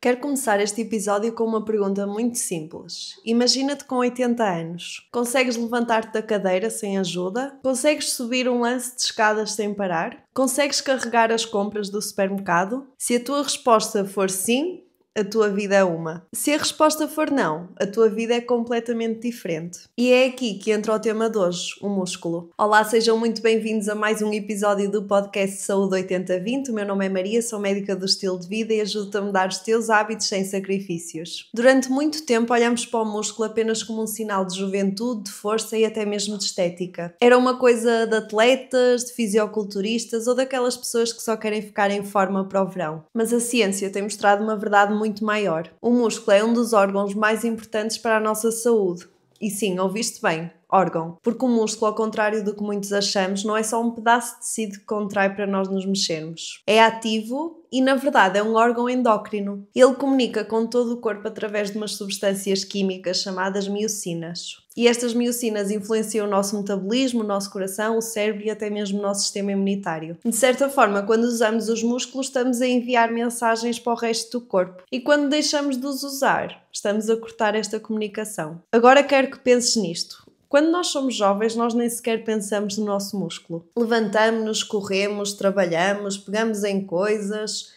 Quero começar este episódio com uma pergunta muito simples. Imagina-te com 80 anos. Consegues levantar-te da cadeira sem ajuda? Consegues subir um lance de escadas sem parar? Consegues carregar as compras do supermercado? Se a tua resposta for sim, a tua vida é uma. Se a resposta for não, a tua vida é completamente diferente. E é aqui que entra o tema de hoje, o músculo. Olá, sejam muito bem-vindos a mais um episódio do podcast Saúde 80-20. O meu nome é Maria, sou médica do estilo de vida e ajudo-te a mudar os teus hábitos sem sacrifícios. Durante muito tempo olhamos para o músculo apenas como um sinal de juventude, de força e até mesmo de estética. Era uma coisa de atletas, de fisiculturistas ou daquelas pessoas que só querem ficar em forma para o verão. Mas a ciência tem mostrado uma verdade muito maior. O músculo é um dos órgãos mais importantes para a nossa saúde. E sim, ouviste bem, órgão. Porque o músculo, ao contrário do que muitos achamos, não é só um pedaço de tecido que contrai para nós nos mexermos. É ativo e, na verdade, é um órgão endócrino. Ele comunica com todo o corpo através de umas substâncias químicas chamadas miocinas. E estas miocinas influenciam o nosso metabolismo, o nosso coração, o cérebro e até mesmo o nosso sistema imunitário. De certa forma, quando usamos os músculos, estamos a enviar mensagens para o resto do corpo. E quando deixamos de os usar, estamos a cortar esta comunicação. Agora quero que penses nisto. Quando nós somos jovens, nós nem sequer pensamos no nosso músculo. Levantamos-nos, corremos, trabalhamos, pegamos em coisas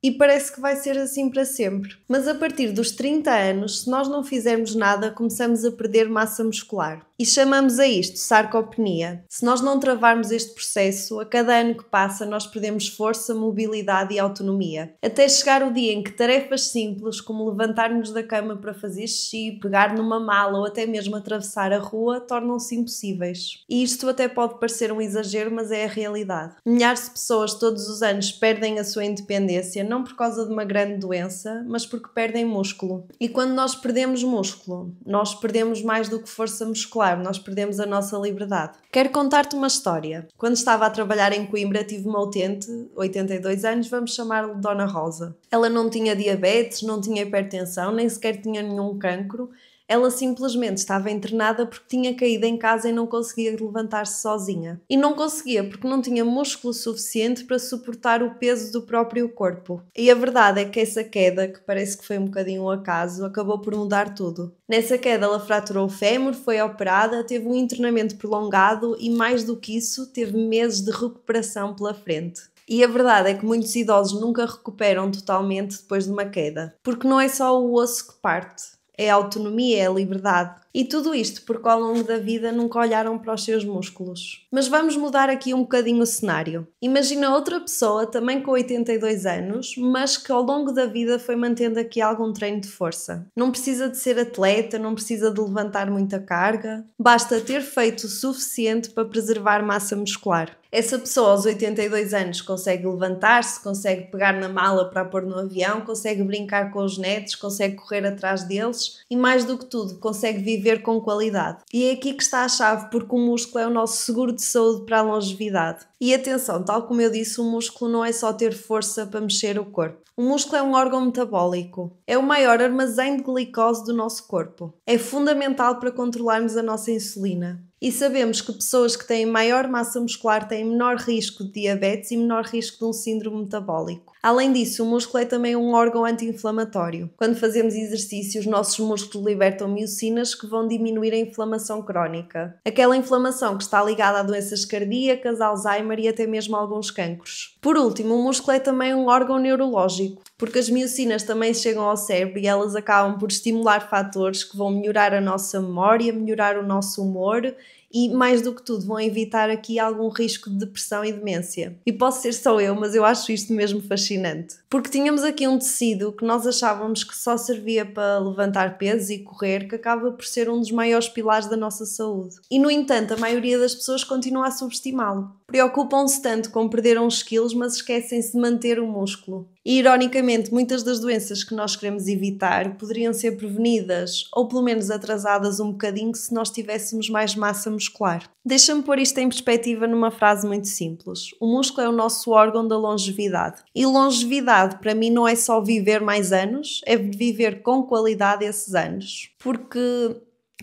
e parece que vai ser assim para sempre. Mas a partir dos 30 anos, se nós não fizermos nada, começamos a perder massa muscular. E chamamos a isto sarcopenia. Se nós não travarmos este processo, a cada ano que passa nós perdemos força, mobilidade e autonomia. Até chegar o dia em que tarefas simples, como levantar-nos da cama para fazer xixi, pegar numa mala ou até mesmo atravessar a rua, tornam-se impossíveis. E isto até pode parecer um exagero, mas é a realidade. Milhares de pessoas todos os anos perdem a sua independência, não por causa de uma grande doença, mas porque perdem músculo. E quando nós perdemos músculo, nós perdemos mais do que força muscular. Nós perdemos a nossa liberdade. Quero contar-te uma história. Quando estava a trabalhar em Coimbra, tive uma utente, 82 anos, vamos chamar-lhe Dona Rosa. Ela não tinha diabetes, não tinha hipertensão, nem sequer tinha nenhum cancro. Ela simplesmente estava internada porque tinha caído em casa e não conseguia levantar-se sozinha. E não conseguia porque não tinha músculo suficiente para suportar o peso do próprio corpo. E a verdade é que essa queda, que parece que foi um bocadinho um acaso, acabou por mudar tudo. Nessa queda ela fraturou o fémur, foi operada, teve um internamento prolongado e, mais do que isso, teve meses de recuperação pela frente. E a verdade é que muitos idosos nunca recuperam totalmente depois de uma queda. Porque não é só o osso que parte. É a autonomia, é a liberdade. E tudo isto porque ao longo da vida nunca olharam para os seus músculos. Mas vamos mudar aqui um bocadinho o cenário. Imagina outra pessoa, também com 82 anos, mas que ao longo da vida foi mantendo aqui algum treino de força. Não precisa de ser atleta, não precisa de levantar muita carga. Basta ter feito o suficiente para preservar massa muscular. Essa pessoa aos 82 anos consegue levantar-se, consegue pegar na mala para a pôr no avião, consegue brincar com os netos, consegue correr atrás deles e, mais do que tudo, consegue viver com qualidade. E é aqui que está a chave, porque o músculo é o nosso seguro de saúde para a longevidade. E atenção, tal como eu disse, o músculo não é só ter força para mexer o corpo. O músculo é um órgão metabólico. É o maior armazém de glicose do nosso corpo. É fundamental para controlarmos a nossa insulina. E sabemos que pessoas que têm maior massa muscular têm menor risco de diabetes e menor risco de um síndrome metabólico. Além disso, o músculo é também um órgão anti-inflamatório. Quando fazemos exercício, os nossos músculos libertam miocinas que vão diminuir a inflamação crónica. Aquela inflamação que está ligada a doenças cardíacas, Alzheimer e até mesmo a alguns cancros. Por último, o músculo é também um órgão neurológico, porque as miocinas também chegam ao cérebro e elas acabam por estimular fatores que vão melhorar a nossa memória, melhorar o nosso humor e, mais do que tudo, vão evitar aqui algum risco de depressão e demência. E posso ser só eu, mas eu acho isto mesmo fascinante. Porque tínhamos aqui um tecido que nós achávamos que só servia para levantar pesos e correr, que acaba por ser um dos maiores pilares da nossa saúde. E, no entanto, a maioria das pessoas continua a subestimá-lo. Preocupam-se tanto com perder uns quilos, mas esquecem-se de manter o músculo. E, ironicamente, muitas das doenças que nós queremos evitar poderiam ser prevenidas ou pelo menos atrasadas um bocadinho se nós tivéssemos mais massa muscular. Deixa-me pôr isto em perspectiva numa frase muito simples. O músculo é o nosso órgão da longevidade. E longevidade, para mim, não é só viver mais anos, é viver com qualidade esses anos. Porque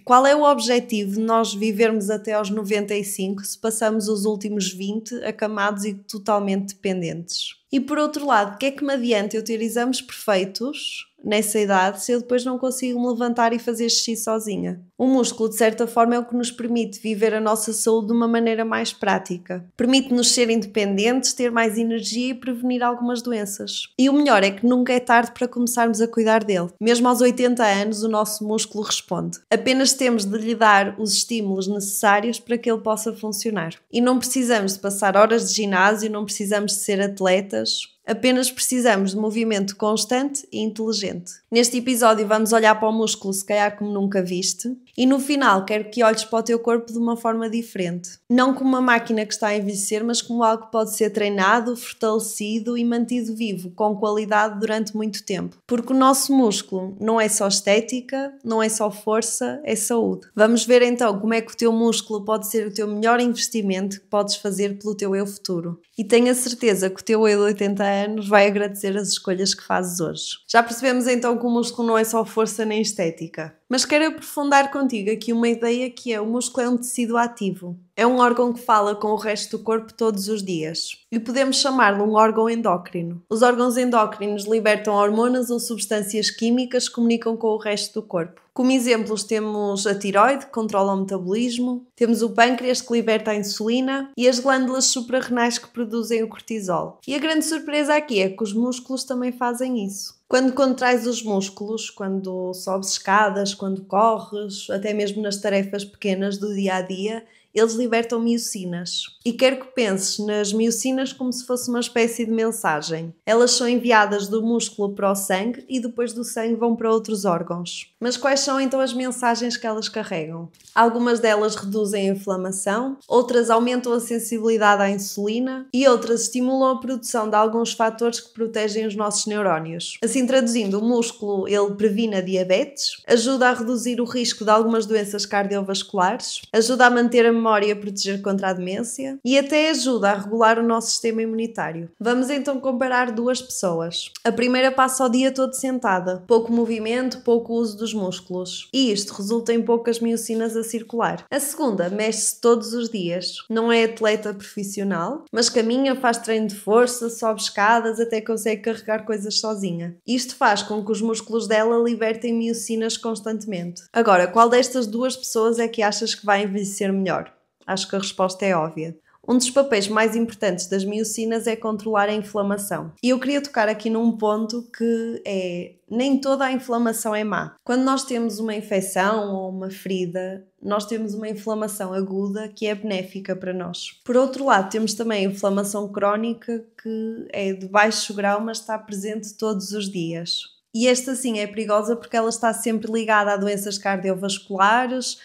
qual é o objetivo de nós vivermos até aos 95 se passamos os últimos 20 acamados e totalmente dependentes? E por outro lado, o que é que me adianta eu ter exames perfeitos nessa idade se eu depois não consigo me levantar e fazer xixi sozinha? O músculo, de certa forma, é o que nos permite viver a nossa saúde de uma maneira mais prática. Permite-nos ser independentes, ter mais energia e prevenir algumas doenças. E o melhor é que nunca é tarde para começarmos a cuidar dele. Mesmo aos 80 anos, o nosso músculo responde. Apenas temos de lhe dar os estímulos necessários para que ele possa funcionar. E não precisamos de passar horas de ginásio, não precisamos de ser atletas. Apenas precisamos de movimento constante e inteligente. Neste episódio vamos olhar para o músculo se calhar como nunca viste e no final quero que olhes para o teu corpo de uma forma diferente. Não como uma máquina que está a envelhecer, mas como algo que pode ser treinado, fortalecido e mantido vivo, com qualidade durante muito tempo. Porque o nosso músculo não é só estética, não é só força, é saúde. Vamos ver então como é que o teu músculo pode ser o teu melhor investimento que podes fazer pelo teu eu futuro. E tenho a certeza que o teu eu de 80 anos vai agradecer as escolhas que fazes hoje. Já percebemos então que o músculo não é só força nem estética. Mas quero aprofundar contigo aqui uma ideia que é: o músculo é um tecido ativo. É um órgão que fala com o resto do corpo todos os dias. E podemos chamá-lo um órgão endócrino. Os órgãos endócrinos libertam hormonas ou substâncias químicas que comunicam com o resto do corpo. Como exemplos temos a tireoide, que controla o metabolismo, temos o pâncreas, que liberta a insulina, e as glândulas suprarrenais, que produzem o cortisol. E a grande surpresa aqui é que os músculos também fazem isso. Quando contrais os músculos, quando sobes escadas, quando corres, até mesmo nas tarefas pequenas do dia a dia, eles libertam miocinas. E quero que penses nas miocinas como se fosse uma espécie de mensagem. Elas são enviadas do músculo para o sangue e depois do sangue vão para outros órgãos. Mas quais são então as mensagens que elas carregam? Algumas delas reduzem a inflamação, outras aumentam a sensibilidade à insulina e outras estimulam a produção de alguns fatores que protegem os nossos neurónios. Assim traduzindo, o músculo ele previne a diabetes, ajuda a reduzir o risco de algumas doenças cardiovasculares, ajuda a manter a memória e a proteger contra a demência e até ajuda a regular o nosso sistema imunitário. Vamos então comparar duas pessoas. A primeira passa o dia todo sentada, pouco movimento, pouco uso dos músculos, e isto resulta em poucas miocinas a circular. A segunda mexe-se todos os dias, não é atleta profissional, mas caminha, faz treino de força, sobe escadas, até consegue carregar coisas sozinha. Isto faz com que os músculos dela libertem miocinas constantemente. Agora, qual destas duas pessoas é que achas que vai envelhecer melhor? Acho que a resposta é óbvia. Um dos papéis mais importantes das miocinas é controlar a inflamação. E eu queria tocar aqui num ponto que é: nem toda a inflamação é má. Quando nós temos uma infecção ou uma ferida, nós temos uma inflamação aguda que é benéfica para nós. Por outro lado, temos também a inflamação crónica, que é de baixo grau, mas está presente todos os dias. E esta sim é perigosa porque ela está sempre ligada a doenças cardiovasculares,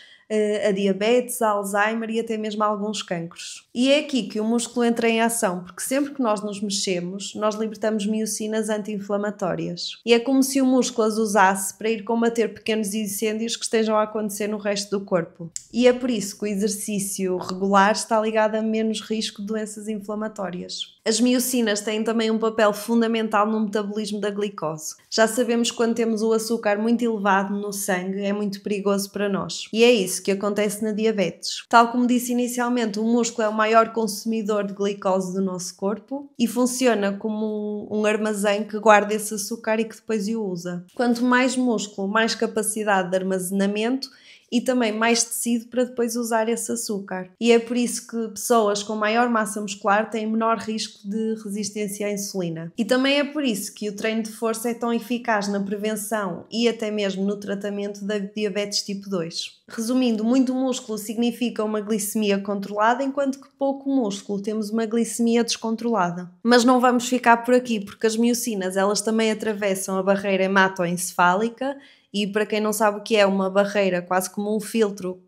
a diabetes, a Alzheimer e até mesmo a alguns cancros. E é aqui que o músculo entra em ação, porque sempre que nós nos mexemos, nós libertamos miocinas anti-inflamatórias. E é como se o músculo as usasse para ir combater pequenos incêndios que estejam a acontecer no resto do corpo. E é por isso que o exercício regular está ligado a menos risco de doenças inflamatórias. As miocinas têm também um papel fundamental no metabolismo da glicose. Já sabemos que quando temos o açúcar muito elevado no sangue é muito perigoso para nós. E é isso que acontece na diabetes. Tal como disse inicialmente, o músculo é o maior consumidor de glicose do nosso corpo e funciona como um armazém que guarda esse açúcar e que depois o usa. Quanto mais músculo, mais capacidade de armazenamento e também mais tecido para depois usar esse açúcar. E é por isso que pessoas com maior massa muscular têm menor risco de resistência à insulina. E também é por isso que o treino de força é tão eficaz na prevenção e até mesmo no tratamento da diabetes tipo 2. Resumindo, muito músculo significa uma glicemia controlada, enquanto que pouco músculo temos uma glicemia descontrolada. Mas não vamos ficar por aqui, porque as miocinas elas também atravessam a barreira hematoencefálica. E para quem não sabe o que é uma barreira, quase como um filtro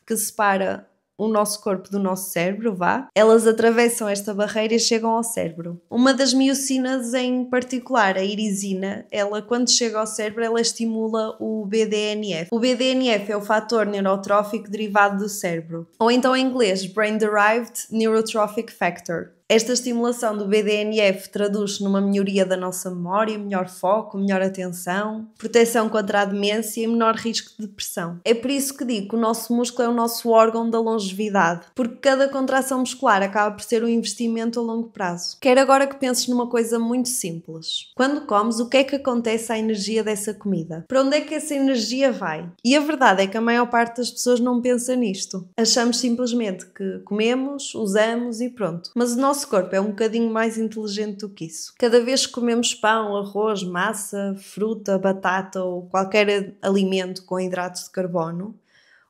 que separa o nosso corpo do nosso cérebro, elas atravessam esta barreira e chegam ao cérebro. Uma das miocinas em particular, a irisina, ela quando chega ao cérebro, ela estimula o BDNF. O BDNF é o fator neurotrófico derivado do cérebro, ou então em inglês, Brain Derived Neurotrophic Factor. Esta estimulação do BDNF traduz-se numa melhoria da nossa memória, melhor foco, melhor atenção, proteção contra a demência e menor risco de depressão. É por isso que digo que o nosso músculo é o nosso órgão da longevidade, porque cada contração muscular acaba por ser um investimento a longo prazo. Quero agora que penses numa coisa muito simples. Quando comes, o que é que acontece à energia dessa comida? Para onde é que essa energia vai? E a verdade é que a maior parte das pessoas não pensa nisto. Achamos simplesmente que comemos, usamos e pronto. Mas o nosso corpo é um bocadinho mais inteligente do que isso. Cada vez que comemos pão, arroz, massa, fruta, batata ou qualquer alimento com hidratos de carbono,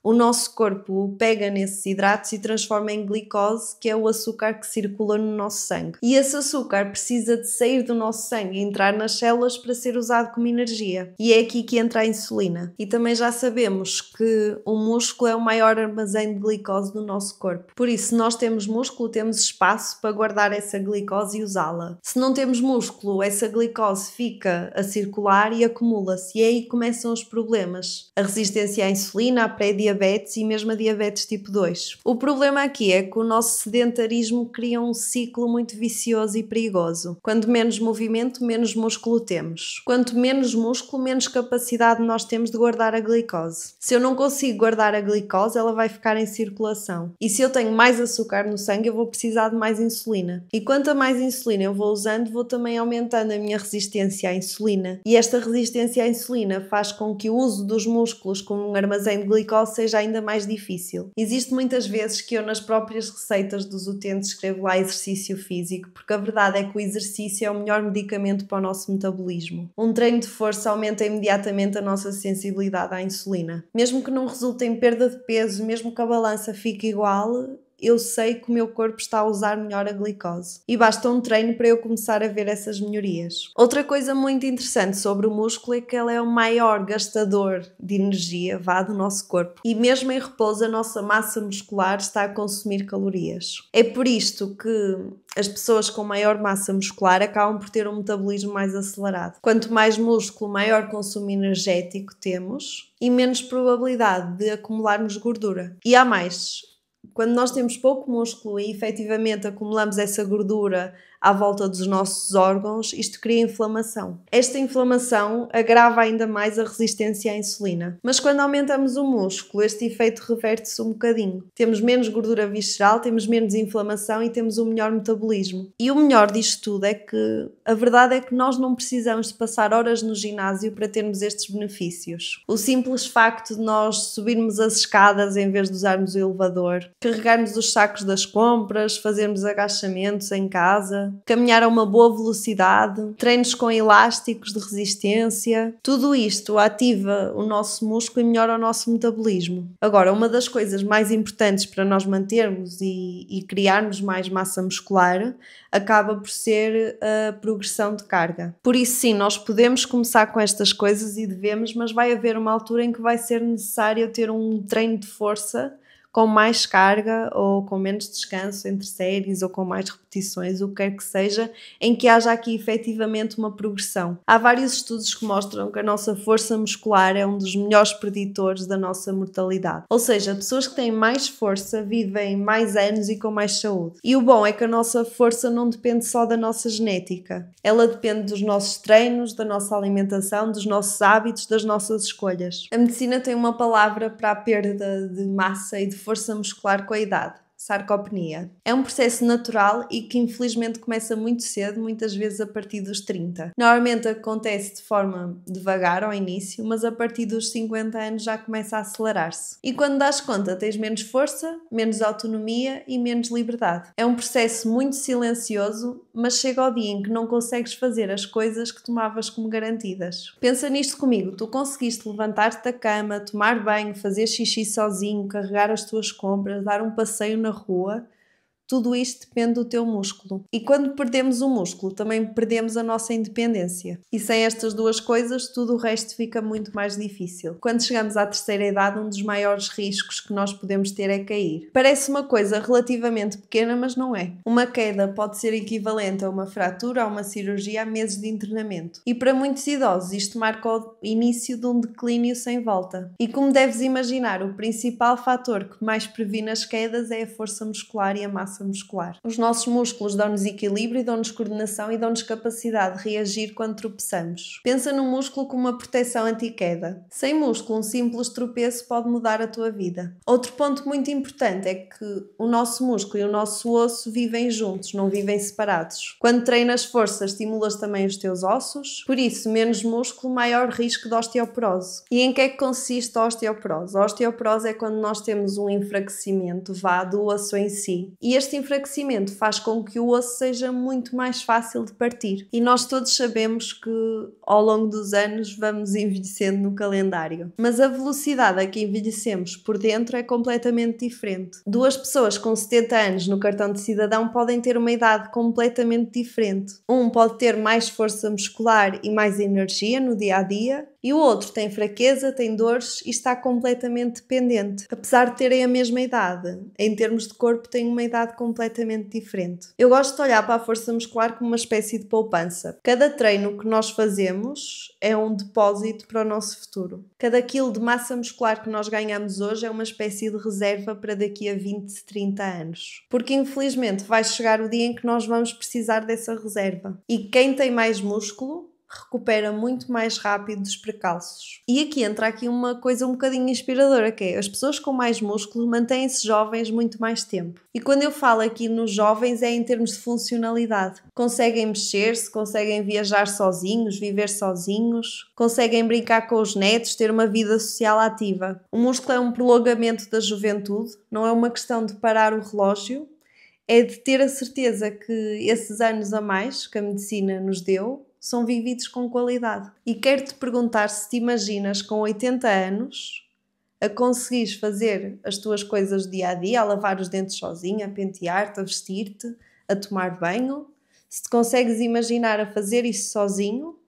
o nosso corpo pega nesses hidratos e transforma em glicose, que é o açúcar que circula no nosso sangue. E esse açúcar precisa de sair do nosso sangue e entrar nas células para ser usado como energia. E é aqui que entra a insulina. E também já sabemos que o músculo é o maior armazém de glicose do nosso corpo. Por isso, se nós temos músculo, temos espaço para guardar essa glicose e usá-la. Se não temos músculo, essa glicose fica a circular e acumula-se. E aí começam os problemas. A resistência à insulina, a pré-diabetes e mesmo a diabetes tipo 2. O problema aqui é que o nosso sedentarismo cria um ciclo muito vicioso e perigoso. Quanto menos movimento, menos músculo temos. Quanto menos músculo, menos capacidade nós temos de guardar a glicose. Se eu não consigo guardar a glicose, ela vai ficar em circulação. E se eu tenho mais açúcar no sangue, eu vou precisar de mais insulina. E quanto a mais insulina eu vou usando, vou também aumentando a minha resistência à insulina. E esta resistência à insulina faz com que o uso dos músculos como um armazém de glicose seja ainda mais difícil. Existe muitas vezes que eu nas próprias receitas dos utentes escrevo lá exercício físico, porque a verdade é que o exercício é o melhor medicamento para o nosso metabolismo. Um treino de força aumenta imediatamente a nossa sensibilidade à insulina. Mesmo que não resulte em perda de peso, mesmo que a balança fique igual, eu sei que o meu corpo está a usar melhor a glicose. E basta um treino para eu começar a ver essas melhorias. Outra coisa muito interessante sobre o músculo é que ele é o maior gastador de energia do nosso corpo. E mesmo em repouso, a nossa massa muscular está a consumir calorias. É por isto que as pessoas com maior massa muscular acabam por ter um metabolismo mais acelerado. Quanto mais músculo, maior consumo energético temos e menos probabilidade de acumularmos gordura. E há mais. Quando nós temos pouco músculo e efetivamente acumulamos essa gordura à volta dos nossos órgãos, isto cria inflamação. Esta inflamação agrava ainda mais a resistência à insulina. Mas quando aumentamos o músculo, este efeito reverte-se um bocadinho. Temos menos gordura visceral, temos menos inflamação e temos um melhor metabolismo. E o melhor disto tudo é que a verdade é que nós não precisamos de passar horas no ginásio para termos estes benefícios. O simples facto de nós subirmos as escadas em vez de usarmos o elevador, carregarmos os sacos das compras, fazermos agachamentos em casa, caminhar a uma boa velocidade, treinos com elásticos de resistência, tudo isto ativa o nosso músculo e melhora o nosso metabolismo. Agora, uma das coisas mais importantes para nós mantermos e criarmos mais massa muscular acaba por ser a progressão de carga. Por isso sim, nós podemos começar com estas coisas e devemos, mas vai haver uma altura em que vai ser necessário ter um treino de força com mais carga ou com menos descanso entre séries ou com mais repetições, o que quer que seja, em que haja aqui efetivamente uma progressão. Há vários estudos que mostram que a nossa força muscular é um dos melhores preditores da nossa mortalidade. Ou seja, pessoas que têm mais força vivem mais anos e com mais saúde. E o bom é que a nossa força não depende só da nossa genética. Ela depende dos nossos treinos, da nossa alimentação, dos nossos hábitos, das nossas escolhas. A medicina tem uma palavra para a perda de massa e de força muscular com a idade: sarcopenia. É um processo natural e que infelizmente começa muito cedo, muitas vezes a partir dos 30. Normalmente acontece de forma devagar ao início, mas a partir dos 50 anos já começa a acelerar-se. E quando das conta, tens menos força, menos autonomia e menos liberdade. É um processo muito silencioso, mas chega ao dia em que não consegues fazer as coisas que tomavas como garantidas. Pensa nisto comigo: tu conseguiste levantar-te da cama, tomar banho, fazer xixi sozinho, carregar as tuas compras, dar um passeio na rua. Tudo isto depende do teu músculo. E quando perdemos o músculo, também perdemos a nossa independência. E sem estas duas coisas, tudo o resto fica muito mais difícil. Quando chegamos à terceira idade, um dos maiores riscos que nós podemos ter é cair. Parece uma coisa relativamente pequena, mas não é. Uma queda pode ser equivalente a uma fratura, a uma cirurgia, a meses de internamento. E para muitos idosos, isto marca o início de um declínio sem volta. E como deves imaginar, o principal fator que mais previne as quedas é a força muscular e a massa massa muscular. Os nossos músculos dão-nos equilíbrio, dão-nos coordenação e dão-nos capacidade de reagir quando tropeçamos. Pensa no músculo como uma proteção anti-queda. Sem músculo, um simples tropeço pode mudar a tua vida. Outro ponto muito importante é que o nosso músculo e o nosso osso vivem juntos, não vivem separados. Quando treinas força, estimulas também os teus ossos, por isso, menos músculo, maior risco de osteoporose. E em que é que consiste a osteoporose? A osteoporose é quando nós temos um enfraquecimento do osso em si. E este enfraquecimento faz com que o osso seja muito mais fácil de partir. E nós todos sabemos que ao longo dos anos vamos envelhecendo no calendário. Mas a velocidade a que envelhecemos por dentro é completamente diferente. Duas pessoas com 70 anos no cartão de cidadão podem ter uma idade completamente diferente. Um pode ter mais força muscular e mais energia no dia a dia, e o outro tem fraqueza, tem dores e está completamente dependente. Apesar de terem a mesma idade, em termos de corpo têm uma idade completamente diferente. Eu gosto de olhar para a força muscular como uma espécie de poupança. Cada treino que nós fazemos é um depósito para o nosso futuro. Cada quilo de massa muscular que nós ganhamos hoje é uma espécie de reserva para daqui a 20, 30 anos. Porque infelizmente vai chegar o dia em que nós vamos precisar dessa reserva. E quem tem mais músculo recupera muito mais rápido dos precalços. E aqui entra uma coisa um bocadinho inspiradora, que é as pessoas com mais músculo mantêm-se jovens muito mais tempo. E quando eu falo aqui nos jovens é em termos de funcionalidade. Conseguem mexer-se, conseguem viajar sozinhos, viver sozinhos, conseguem brincar com os netos, ter uma vida social ativa. O músculo é um prolongamento da juventude, não é uma questão de parar o relógio, é de ter a certeza que esses anos a mais que a medicina nos deu são vividos com qualidade. E quero-te perguntar se te imaginas com 80 anos a conseguires fazer as tuas coisas do dia a dia, a lavar os dentes sozinha, a pentear-te, a vestir-te, a tomar banho, se te consegues imaginar a fazer isso sozinho,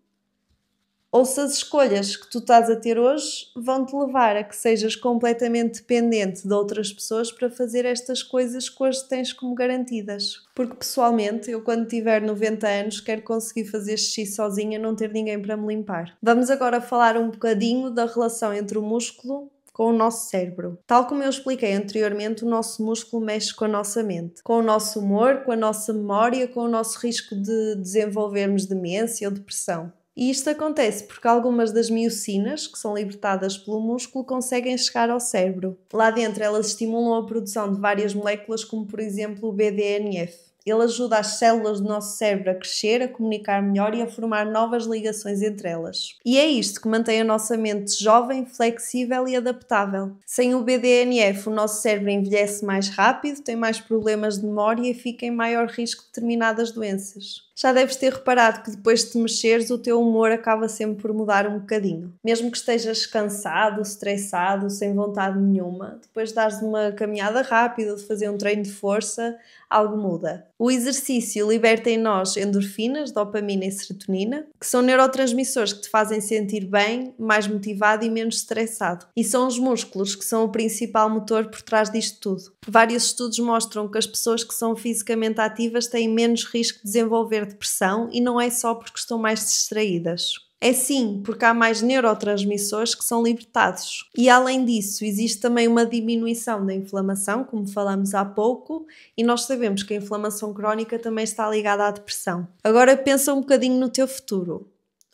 ou se as escolhas que tu estás a ter hoje vão-te levar a que sejas completamente dependente de outras pessoas para fazer estas coisas que hoje tens como garantidas. Porque pessoalmente, eu quando tiver 90 anos quero conseguir fazer xixi sozinha, não ter ninguém para me limpar. Vamos agora falar um bocadinho da relação entre o músculo com o nosso cérebro. Tal como eu expliquei anteriormente, o nosso músculo mexe com a nossa mente, com o nosso humor, com a nossa memória, com o nosso risco de desenvolvermos demência ou depressão. E isto acontece porque algumas das miocinas, que são libertadas pelo músculo, conseguem chegar ao cérebro. Lá dentro elas estimulam a produção de várias moléculas, como por exemplo o BDNF. Ele ajuda as células do nosso cérebro a crescer, a comunicar melhor e a formar novas ligações entre elas. E é isto que mantém a nossa mente jovem, flexível e adaptável. Sem o BDNF, o nosso cérebro envelhece mais rápido, tem mais problemas de memória e fica em maior risco de determinadas doenças. Já deves ter reparado que depois de te mexeres o teu humor acaba sempre por mudar um bocadinho. Mesmo que estejas cansado, estressado, sem vontade nenhuma, depois de dares uma caminhada rápida, de fazer um treino de força, algo muda. O exercício liberta em nós endorfinas, dopamina e serotonina, que são neurotransmissores que te fazem sentir bem, mais motivado e menos estressado. E são os músculos que são o principal motor por trás disto tudo. Vários estudos mostram que as pessoas que são fisicamente ativas têm menos risco de desenvolver depressão e não é só porque estão mais distraídas. É sim, porque há mais neurotransmissores que são libertados. E além disso, existe também uma diminuição da inflamação, como falamos há pouco, e nós sabemos que a inflamação crónica também está ligada à depressão. Agora pensa um bocadinho no teu futuro.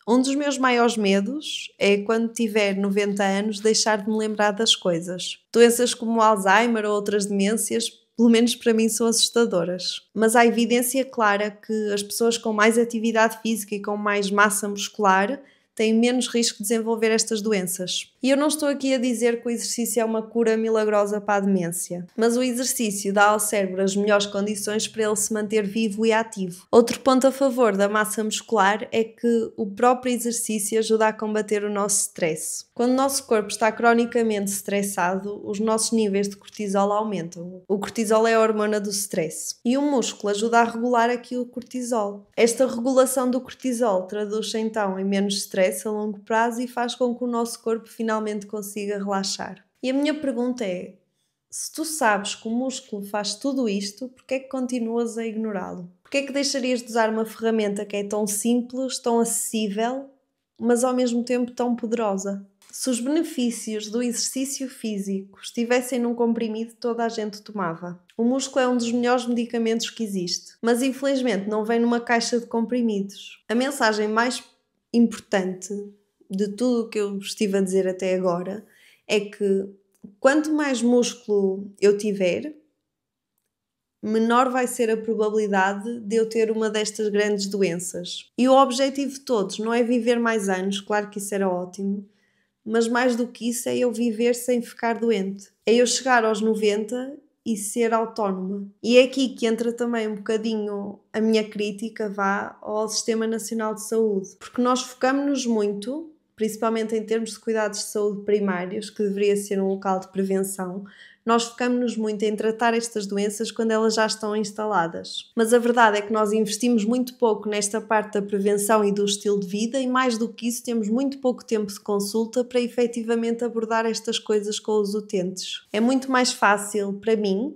Um dos meus maiores medos é quando tiver 90 anos deixar de me lembrar das coisas. Doenças como o Alzheimer ou outras demências, pelo menos para mim, são assustadoras. Mas há evidência clara que as pessoas com mais atividade física e com mais massa muscular têm menos risco de desenvolver estas doenças. E eu não estou aqui a dizer que o exercício é uma cura milagrosa para a demência, mas o exercício dá ao cérebro as melhores condições para ele se manter vivo e ativo. Outro ponto a favor da massa muscular é que o próprio exercício ajuda a combater o nosso stress. Quando o nosso corpo está cronicamente estressado, os nossos níveis de cortisol aumentam. O cortisol é a hormona do stress. E o músculo ajuda a regular aqui o cortisol. Esta regulação do cortisol traduz-se então em menos stress a longo prazo e faz com que o nosso corpo finalmente consiga relaxar. E a minha pergunta é, se tu sabes que o músculo faz tudo isto, porquê é que continuas a ignorá-lo? Porquê é que deixarias de usar uma ferramenta que é tão simples, tão acessível mas ao mesmo tempo tão poderosa. Se os benefícios do exercício físico estivessem num comprimido, toda a gente tomava. O músculo é um dos melhores medicamentos que existe, mas infelizmente não vem numa caixa de comprimidos. A mensagem mais importante de tudo o que eu estive a dizer até agora é que quanto mais músculo eu tiver, menor vai ser a probabilidade de eu ter uma destas grandes doenças. E o objetivo de todos não é viver mais anos, claro que isso era ótimo, mas mais do que isso é eu viver sem ficar doente. É eu chegar aos 90 e ser autónoma. E é aqui que entra também um bocadinho a minha crítica, ao Sistema Nacional de Saúde. Porque nós focamos-nos muito, principalmente em termos de cuidados de saúde primários, que deveria ser um local de prevenção, nós focamos-nos muito em tratar estas doenças quando elas já estão instaladas. Mas a verdade é que nós investimos muito pouco nesta parte da prevenção e do estilo de vida e mais do que isso temos muito pouco tempo de consulta para efetivamente abordar estas coisas com os utentes. É muito mais fácil para mim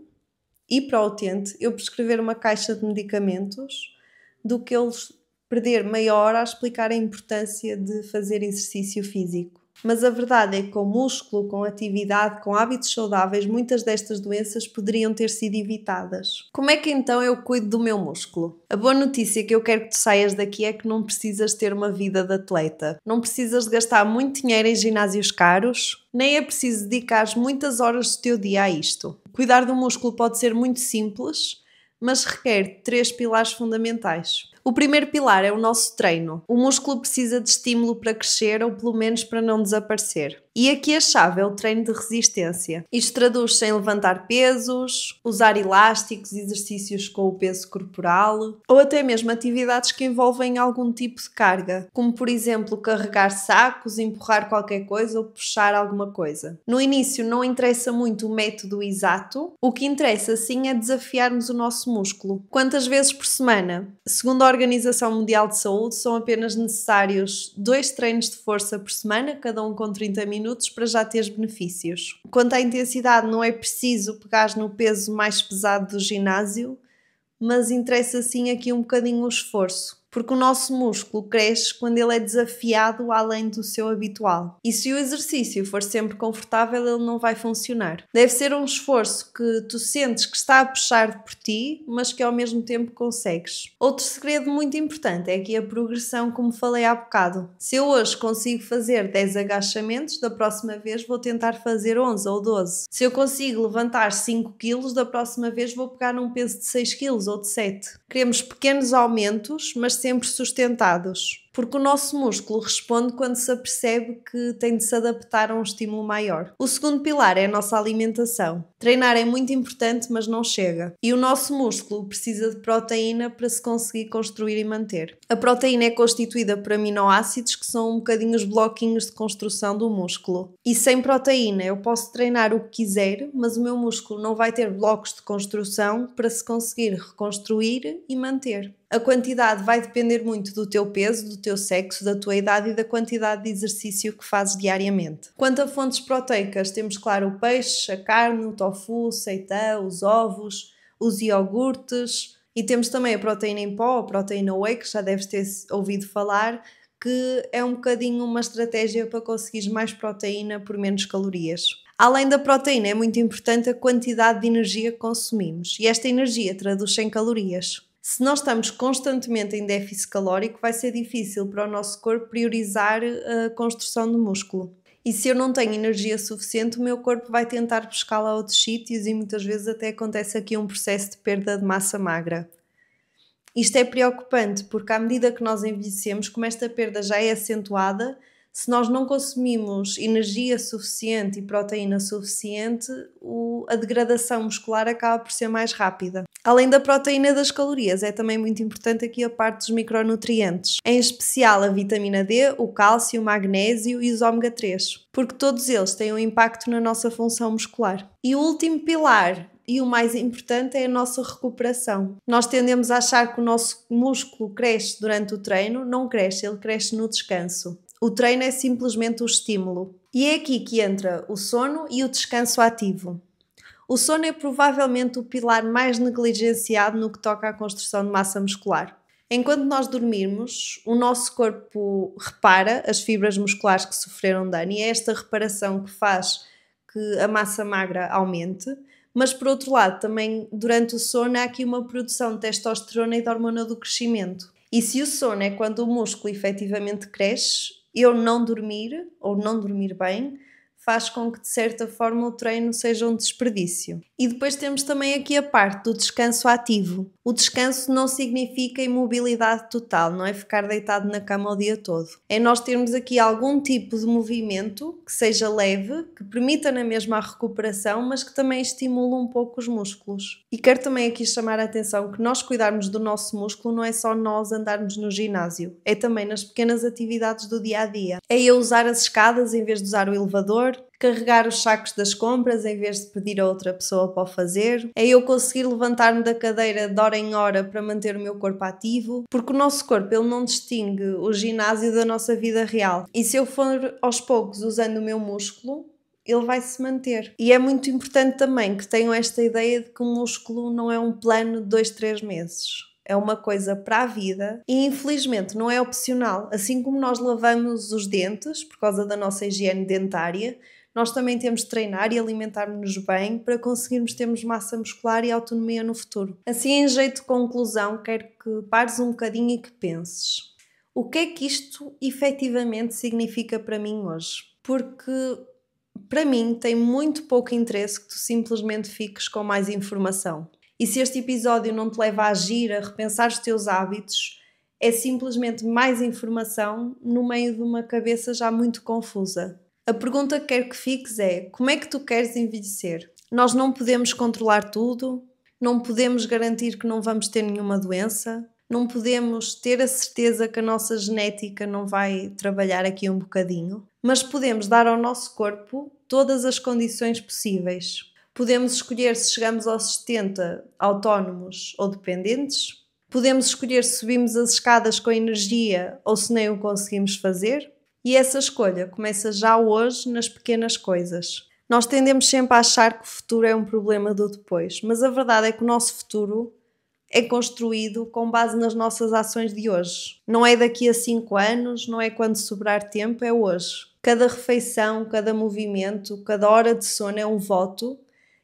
e para o utente eu prescrever uma caixa de medicamentos do que eles perder meia hora a explicar a importância de fazer exercício físico. Mas a verdade é que com músculo, com atividade, com hábitos saudáveis, muitas destas doenças poderiam ter sido evitadas. Como é que então eu cuido do meu músculo? A boa notícia que eu quero que tu saias daqui é que não precisas ter uma vida de atleta. Não precisas de gastar muito dinheiro em ginásios caros, nem é preciso dedicar muitas horas do teu dia a isto. Cuidar do músculo pode ser muito simples, mas requer 3 pilares fundamentais. O primeiro pilar é o nosso treino. O músculo precisa de estímulo para crescer ou pelo menos para não desaparecer. E aqui a chave é o treino de resistência. Isto traduz-se em levantar pesos, usar elásticos, exercícios com o peso corporal ou até mesmo atividades que envolvem algum tipo de carga, como por exemplo carregar sacos, empurrar qualquer coisa ou puxar alguma coisa. No início não interessa muito o método exato, o que interessa sim é desafiarmos o nosso músculo. Quantas vezes por semana? Segundo a Organização Mundial de Saúde, são apenas necessários 2 treinos de força por semana, cada um com 30 minutos, para já teres benefícios. Quanto à intensidade, não é preciso pegar no peso mais pesado do ginásio, mas interessa sim aqui um bocadinho o esforço, porque o nosso músculo cresce quando ele é desafiado além do seu habitual. E se o exercício for sempre confortável, ele não vai funcionar. Deve ser um esforço que tu sentes que está a puxar por ti, mas que ao mesmo tempo consegues. Outro segredo muito importante é aqui a progressão, como falei há bocado. Se eu hoje consigo fazer 10 agachamentos, da próxima vez vou tentar fazer 11 ou 12. Se eu consigo levantar 5 kg, da próxima vez vou pegar num peso de 6 kg ou de 7. Queremos pequenos aumentos, mas sempre sustentados, porque o nosso músculo responde quando se apercebe que tem de se adaptar a um estímulo maior. O segundo pilar é a nossa alimentação. Treinar é muito importante, mas não chega. E o nosso músculo precisa de proteína para se conseguir construir e manter. A proteína é constituída por aminoácidos, que são um bocadinho os bloquinhos de construção do músculo. E sem proteína eu posso treinar o que quiser, mas o meu músculo não vai ter blocos de construção para se conseguir reconstruir e manter. A quantidade vai depender muito do teu peso, do teu sexo, da tua idade e da quantidade de exercício que fazes diariamente. Quanto a fontes proteicas, temos claro o peixe, a carne, o tofu, o seitã, os ovos, os iogurtes e temos também a proteína em pó, a proteína whey, que já deves ter ouvido falar, que é um bocadinho uma estratégia para conseguires mais proteína por menos calorias. Além da proteína, é muito importante a quantidade de energia que consumimos e esta energia traduz-se em calorias. Se nós estamos constantemente em déficit calórico, vai ser difícil para o nosso corpo priorizar a construção do músculo. E se eu não tenho energia suficiente, o meu corpo vai tentar buscá-la a outros sítios e muitas vezes até acontece aqui um processo de perda de massa magra. Isto é preocupante porque à medida que nós envelhecemos, como esta perda já é acentuada, se nós não consumimos energia suficiente e proteína suficiente, a degradação muscular acaba por ser mais rápida. Além da proteína e das calorias, é também muito importante aqui a parte dos micronutrientes, em especial a vitamina D, o cálcio, o magnésio e os ômega 3, porque todos eles têm um impacto na nossa função muscular. E o último pilar, e o mais importante, é a nossa recuperação. Nós tendemos a achar que o nosso músculo cresce durante o treino, não cresce, ele cresce no descanso. O treino é simplesmente o estímulo. E é aqui que entra o sono e o descanso ativo. O sono é provavelmente o pilar mais negligenciado no que toca à construção de massa muscular. Enquanto nós dormirmos, o nosso corpo repara as fibras musculares que sofreram dano e é esta reparação que faz que a massa magra aumente. Mas, por outro lado, também durante o sono há aqui uma produção de testosterona e de hormona do crescimento. E se o sono é quando o músculo efetivamente cresce, eu não dormir ou não dormir bem faz com que, de certa forma, o treino seja um desperdício. E depois temos também aqui a parte do descanso ativo. O descanso não significa imobilidade total, não é ficar deitado na cama o dia todo. É nós termos aqui algum tipo de movimento que seja leve, que permita na mesma a recuperação, mas que também estimule um pouco os músculos. E quero também aqui chamar a atenção que nós cuidarmos do nosso músculo não é só nós andarmos no ginásio, é também nas pequenas atividades do dia-a-dia. É eu usar as escadas em vez de usar o elevador, carregar os sacos das compras em vez de pedir a outra pessoa para o fazer, é eu conseguir levantar-me da cadeira de hora em hora para manter o meu corpo ativo, porque o nosso corpo ele não distingue o ginásio da nossa vida real. E se eu for aos poucos usando o meu músculo, ele vai se manter. E é muito importante também que tenham esta ideia de que o músculo não é um plano de 2, 3 meses. É uma coisa para a vida e infelizmente não é opcional. Assim como nós lavamos os dentes por causa da nossa higiene dentária, nós também temos de treinar e alimentar-nos bem para conseguirmos termos massa muscular e autonomia no futuro. Assim, em jeito de conclusão, quero que pares um bocadinho e que penses. O que é que isto efetivamente significa para mim hoje? Porque para mim tem muito pouco interesse que tu simplesmente fiques com mais informação. E se este episódio não te leva a agir, a repensar os teus hábitos, é simplesmente mais informação no meio de uma cabeça já muito confusa. A pergunta que quero que fiques é: como é que tu queres envelhecer? Nós não podemos controlar tudo, não podemos garantir que não vamos ter nenhuma doença, não podemos ter a certeza que a nossa genética não vai trabalhar aqui um bocadinho, mas podemos dar ao nosso corpo todas as condições possíveis. Podemos escolher se chegamos aos 70 autónomos ou dependentes, podemos escolher se subimos as escadas com energia ou se nem o conseguimos fazer. E essa escolha começa já hoje nas pequenas coisas. Nós tendemos sempre a achar que o futuro é um problema do depois, mas a verdade é que o nosso futuro é construído com base nas nossas ações de hoje. Não é daqui a 5 anos, não é quando sobrar tempo, é hoje. Cada refeição, cada movimento, cada hora de sono é um voto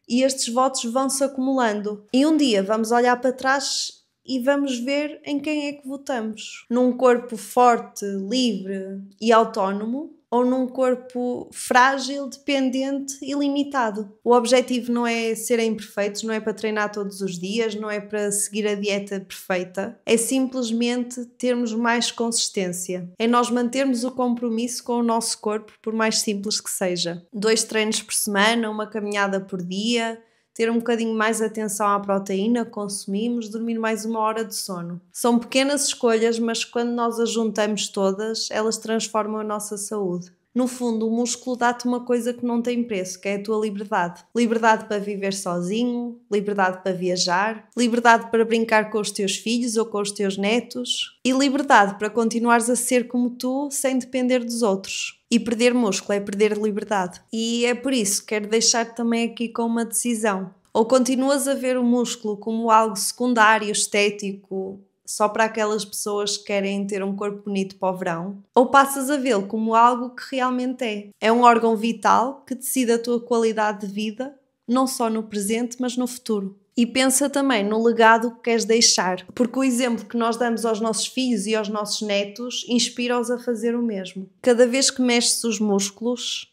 e estes votos vão-se acumulando. E um dia vamos olhar para trás e vamos ver em quem é que votamos. Num corpo forte, livre e autónomo ou num corpo frágil, dependente e limitado. O objetivo não é serem perfeitos, não é para treinar todos os dias, não é para seguir a dieta perfeita, é simplesmente termos mais consistência. É nós mantermos o compromisso com o nosso corpo, por mais simples que seja. 2 treinos por semana, uma caminhada por dia, ter um bocadinho mais atenção à proteína que consumimos, dormir mais 1 hora de sono. São pequenas escolhas, mas quando nós as juntamos todas, elas transformam a nossa saúde. No fundo, o músculo dá-te uma coisa que não tem preço, que é a tua liberdade. Liberdade para viver sozinho, liberdade para viajar, liberdade para brincar com os teus filhos ou com os teus netos e liberdade para continuares a ser como tu sem depender dos outros. E perder músculo é perder liberdade. E é por isso que quero deixar-te também aqui com uma decisão. Ou continuas a ver o músculo como algo secundário, estético, só para aquelas pessoas que querem ter um corpo bonito para o verão, ou passas a vê-lo como algo que realmente é. É um órgão vital que decide a tua qualidade de vida, não só no presente, mas no futuro. E pensa também no legado que queres deixar, porque o exemplo que nós damos aos nossos filhos e aos nossos netos inspira-os a fazer o mesmo. Cada vez que mexes os músculos,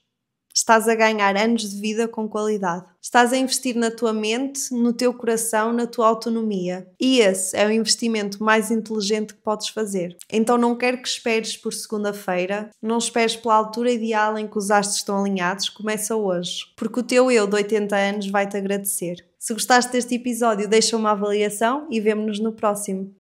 estás a ganhar anos de vida com qualidade. Estás a investir na tua mente, no teu coração, na tua autonomia. E esse é o investimento mais inteligente que podes fazer. Então não quero que esperes por segunda-feira, não esperes pela altura ideal em que os astros estão alinhados, começa hoje. Porque o teu eu de 80 anos vai-te agradecer. Se gostaste deste episódio, deixa uma avaliação e vemo-nos no próximo.